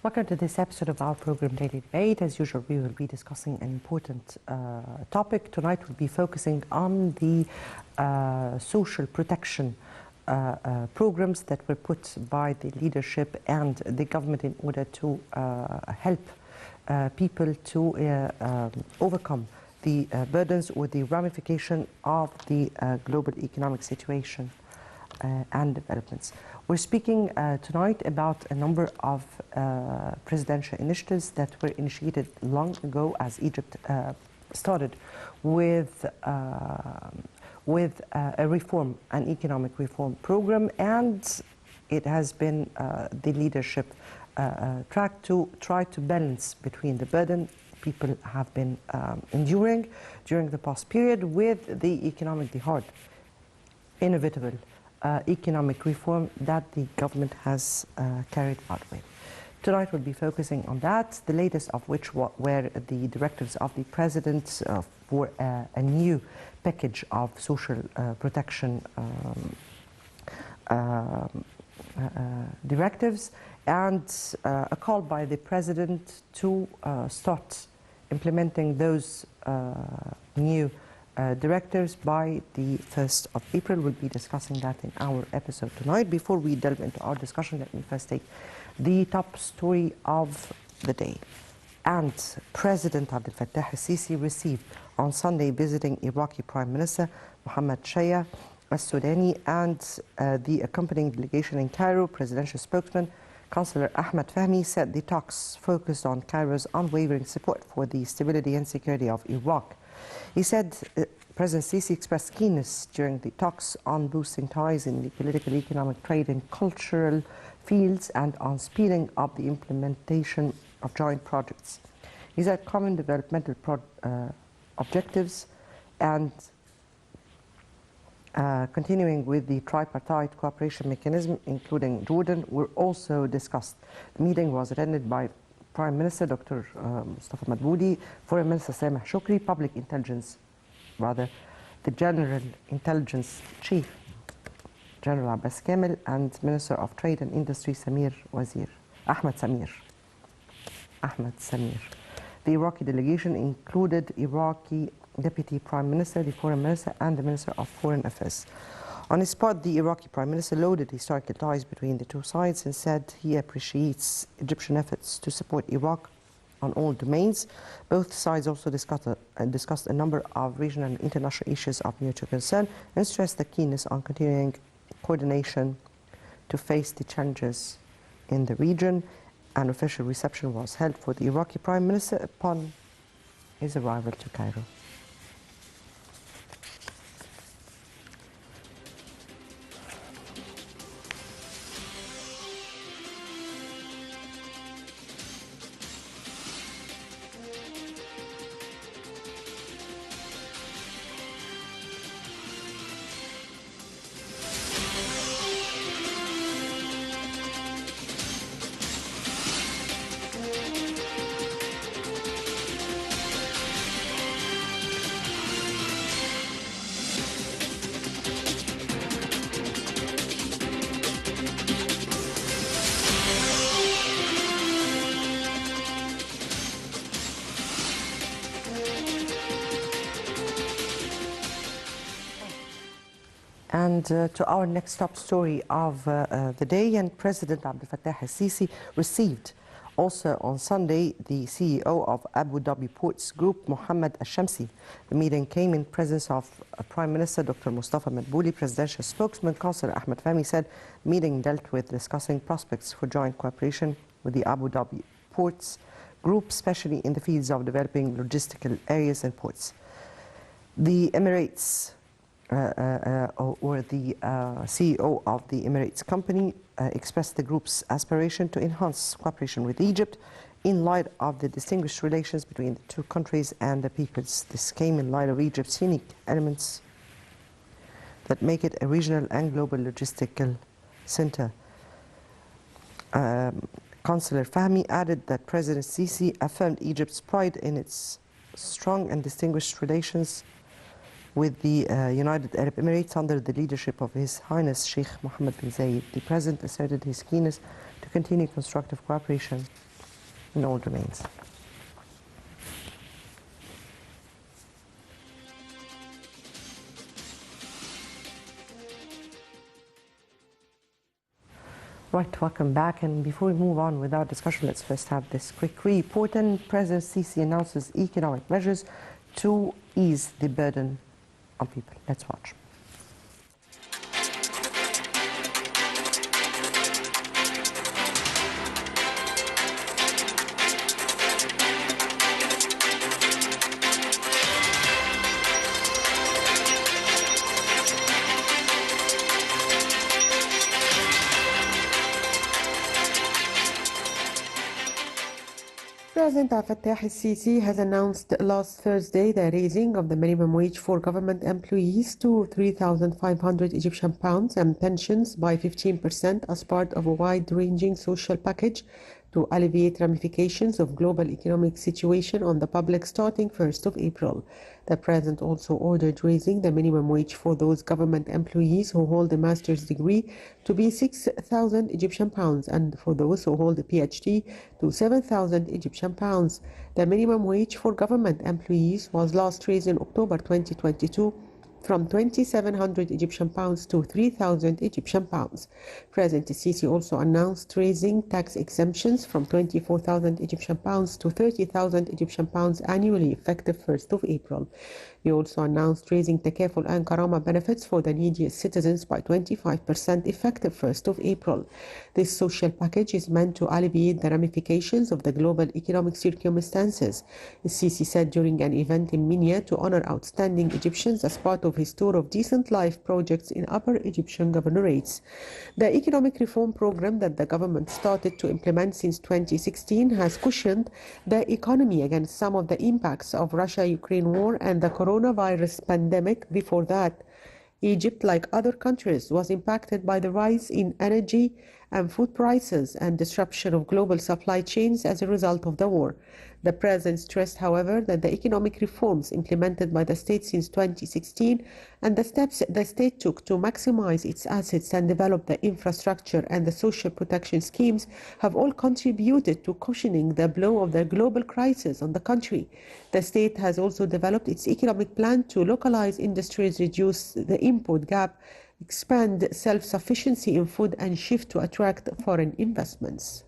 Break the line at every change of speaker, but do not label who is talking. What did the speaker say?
Welcome to this episode of our program Daily Debate. As usual, we will be discussing an important topic. Tonight we'll be focusing on the social protection programs that were put by the leadership and the government in order to help people to overcome the burdens or the ramification of the global economic situation and developments. We're speaking tonight about a number of presidential initiatives that were initiated long ago as Egypt started with a reform, an economic reform program, and it has been the leadership track to try to balance between the burden people have been enduring during the past period with the hard, inevitable economic reform that the government has carried out with. Tonight we'll be focusing on that, the latest of which were the directives of the President for a new package of social protection directives, and a call by the President to start implementing those new directives by the 1st of April. We'll be discussing that in our episode tonight. Before we delve into our discussion, let me first take the top story of the day. And President Abdel Fattah al-Sisi received on Sunday, visiting Iraqi Prime Minister Mohammed Shia al-Sudani and the accompanying delegation in Cairo. Presidential spokesman Councillor Ahmed Fahmy said the talks focused on Cairo's unwavering support for the stability and security of Iraq. He said President Sisi expressed keenness during the talks on boosting ties in the political, economic, trade and cultural fields and on speeding up the implementation of joint projects. He said common developmental objectives and continuing with the tripartite cooperation mechanism, including Jordan, were also discussed. The meeting was attended by Prime Minister Dr. Mustafa Madbouli, Foreign Minister Sameh Shoukry, the General Intelligence Chief, General Abbas Kamel, and Minister of Trade and Industry Ahmed Samir. The Iraqi delegation included Iraqi Deputy Prime Minister, the Foreign Minister, and the Minister of Foreign Affairs. On his part, the Iraqi Prime Minister lauded historical ties between the two sides and said he appreciates Egyptian efforts to support Iraq on all domains. Both sides also discussed a number of regional and international issues of mutual concern and stressed the keenness on continuing coordination to face the challenges in the region. An official reception was held for the Iraqi Prime Minister upon his arrival to Cairo. And to our next top story of the day, and President Abdel Fattah al-Sisi received also on Sunday the CEO of Abu Dhabi Ports Group, Mohammed al-Shamsi. The meeting came in presence of Prime Minister Dr. Mustafa Madbouli. Presidential spokesman Councillor Ahmed Fahmy said the meeting dealt with discussing prospects for joint cooperation with the Abu Dhabi Ports Group, especially in the fields of developing logistical areas and ports. The Emirates the CEO of the Emirates company expressed the group's aspiration to enhance cooperation with Egypt in light of the distinguished relations between the two countries and the peoples. This came in light of Egypt's unique elements that make it a regional and global logistical center. Councillor Fahmy added that President Sisi affirmed Egypt's pride in its strong and distinguished relations with the United Arab Emirates under the leadership of His Highness Sheikh Mohammed bin Zayed. The President asserted his keenness to continue constructive cooperation in all domains. Right, welcome back. And before we move on with our discussion, let's first have this quick report. And President Sisi announces economic measures to ease the burden on people. Let's watch.
President Abdel Fattah el-Sisi has announced last Thursday the raising of the minimum wage for government employees to 3,500 Egyptian pounds and pensions by 15% as part of a wide-ranging social package to alleviate ramifications of global economic situation on the public starting 1st of April. The President also ordered raising the minimum wage for those government employees who hold a master's degree to be 6,000 Egyptian pounds and for those who hold a PhD to 7,000 Egyptian pounds. The minimum wage for government employees was last raised in October 2022 from 2,700 Egyptian pounds to 3,000 Egyptian pounds. President Sisi also announced raising tax exemptions from 24,000 Egyptian pounds to 30,000 Egyptian pounds annually effective 1st of April. He also announced raising Takaful and Karama benefits for the neediest citizens by 25% effective 1st of April. This social package is meant to alleviate the ramifications of the global economic circumstances, Sisi said during an event in Minya to honor outstanding Egyptians as part of his tour of decent life projects in Upper Egyptian governorates. The economic reform program that the government started to implement since 2016 has cushioned the economy against some of the impacts of Russia-Ukraine war and the coronavirus pandemic. Before that, Egypt, like other countries, was impacted by the rise in energy and food prices and disruption of global supply chains as a result of the war. The President stressed, however, that the economic reforms implemented by the state since 2016 and the steps the state took to maximize its assets and develop the infrastructure and the social protection schemes have all contributed to cushioning the blow of the global crisis on the country. The state has also developed its economic plan to localize industries, reduce the import gap, expand self-sufficiency in food, and shift to attract foreign investments.